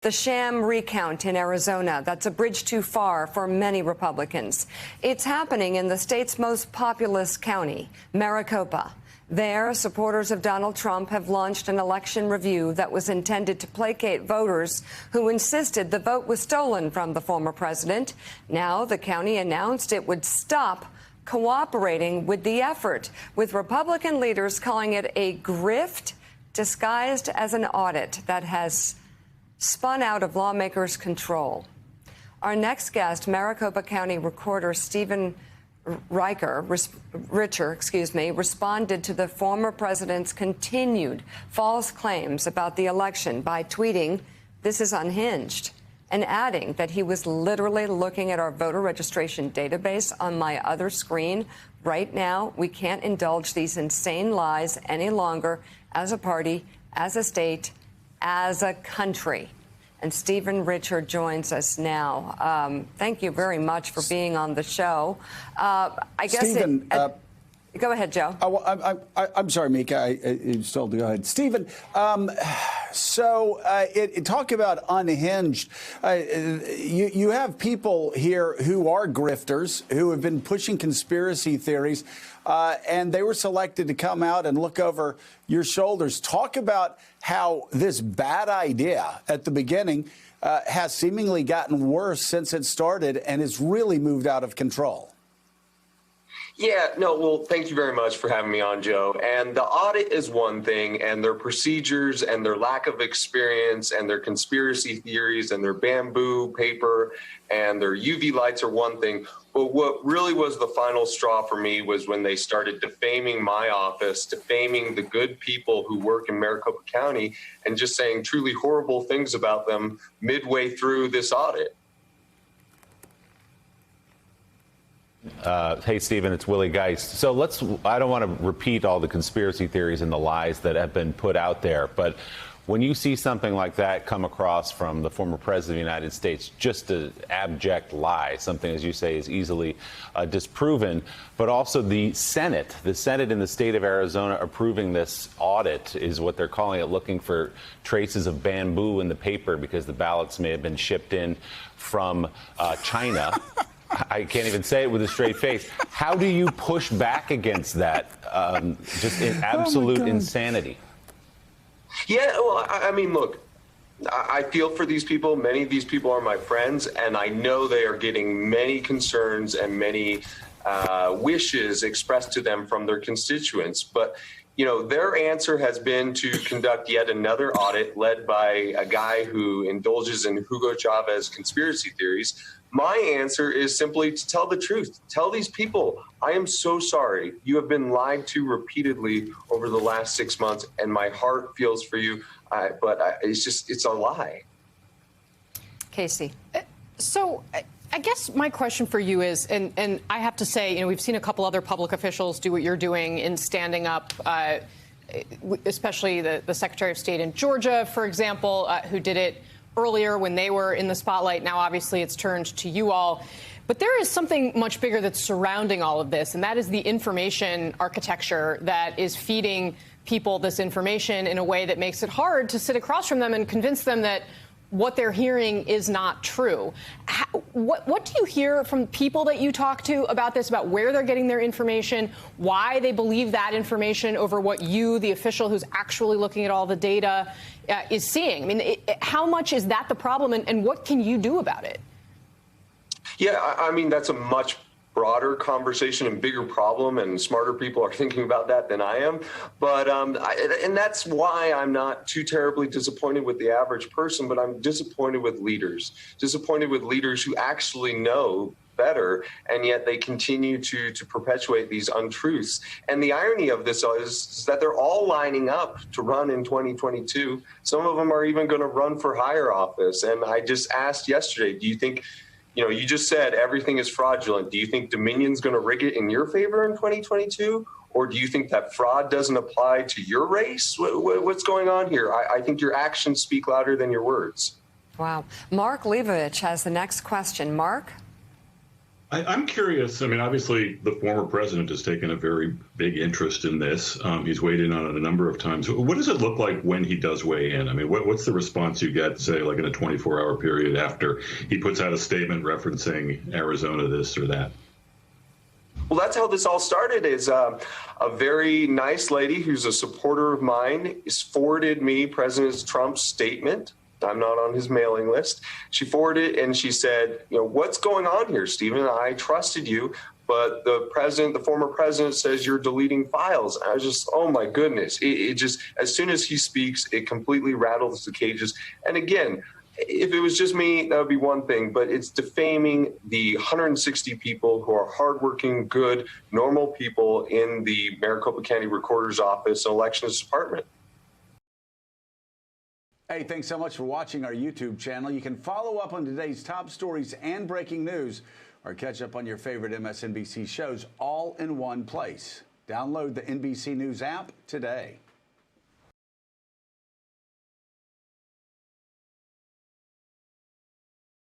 The sham recount in Arizona, that's a bridge too far for many Republicans. It's happening in the state's most populous county, Maricopa. There, supporters of Donald Trump have launched an election review that was intended to placate voters who insisted the vote was stolen from the former president. Now, the county announced it would stop cooperating with the effort, with Republican leaders calling it a grift disguised as an audit that has spun out of lawmakers' control. Our next guest, Maricopa County Recorder Stephen Richer, responded to the former president's continued false claims about the election by tweeting, "This is unhinged," and adding that he was literally looking at our voter registration database on my other screen. Right now, we can't indulge these insane lies any longer as a party, as a state, as a country. And Stephen Richer joins us now. Thank you very much for being on the show. I guess Stephen, go ahead, Joe. I'm sorry, Mika. You still go ahead. Stephen, talk about unhinged. You have people here who are grifters, who have been pushing conspiracy theories, and they were selected to come out and look over your shoulders. Talk about how this bad idea at the beginning has seemingly gotten worse since it started and has really moved out of control. Yeah, no, well, thank you very much for having me on, Joe. And the audit is one thing, and their procedures and their lack of experience and their conspiracy theories and their bamboo paper and their UV lights are one thing. But what really was the final straw for me was when they started defaming my office, defaming the good people who work in Maricopa County, and just saying truly horrible things about them midway through this audit. Hey, Stephen, it's Willie Geist. So I don't want to repeat all the conspiracy theories and the lies that have been put out there, but when you see something like that come across from the former president of the United States, just an abject lie, something, as you say, is easily disproven, but also the Senate in the state of Arizona approving this audit is what they're calling it, looking for traces of bamboo in the paper because the ballots may have been shipped in from China. I can't even say it with a straight face. How do you push back against that? Just in absolute insanity. Yeah, well, I mean, look, I feel for these people. Many of these people are my friends, and I know they are getting many concerns and many wishes expressed to them from their constituents. But, you know, their answer has been to conduct yet another audit led by a guy who indulges in Hugo Chavez conspiracy theories. My answer is simply to tell the truth. Tell these people, I am so sorry. You have been lied to repeatedly over the last 6 months, and my heart feels for you. It's a lie. Casey. So I guess my question for you is, and I have to say, you know, we've seen a couple other public officials do what you're doing in standing up, especially the Secretary of State in Georgia, for example, who did it earlier when they were in the spotlight. Now, obviously, it's turned to you all. But there is something much bigger that's surrounding all of this, and that is the information architecture that is feeding people this information in a way that makes it hard to sit across from them and convince them that what they're hearing is not true. What do you hear from people that you talk to about this, about where they're getting their information, why they believe that information over what you, the official who's actually looking at all the data, is seeing? I mean, how much is that the problem, and what can you do about it? Yeah, I mean, that's a much broader conversation and bigger problem, and smarter people are thinking about that than I am. But and that's why I'm not too terribly disappointed with the average person, but I'm disappointed with leaders who actually know better, and yet they continue to perpetuate these untruths. And the irony of this is that they're all lining up to run in 2022. Some of them are even going to run for higher office. And I just asked yesterday, do you think, you know, you just said everything is fraudulent. Do you think Dominion's going to rig it in your favor in 2022? Or do you think that fraud doesn't apply to your race? What's going on here? I think your actions speak louder than your words. Wow. Mark Leibovich has the next question. Mark? I'm curious. I mean, obviously, the former president has taken a very big interest in this. He's weighed in on it a number of times. What does it look like when he does weigh in? I mean, what's the response you get, say, like in a 24-hour period after he puts out a statement referencing Arizona this or that? Well, that's how this all started. Is a very nice lady who's a supporter of mine forwarded me President Trump's statement. I'm not on his mailing list. She forwarded it and she said, what's going on here, Stephen? I trusted you, but the former president says you're deleting files. I was just, oh my goodness. It just, as soon as he speaks, it completely rattles the cages. And again, if it was just me, that would be one thing, but it's defaming the 160 people who are hardworking, good, normal people in the Maricopa County Recorder's Office and Elections Department. Hey, thanks so much for watching our YouTube channel. You can follow up on today's top stories and breaking news or catch up on your favorite MSNBC shows all in one place. Download the NBC News app today.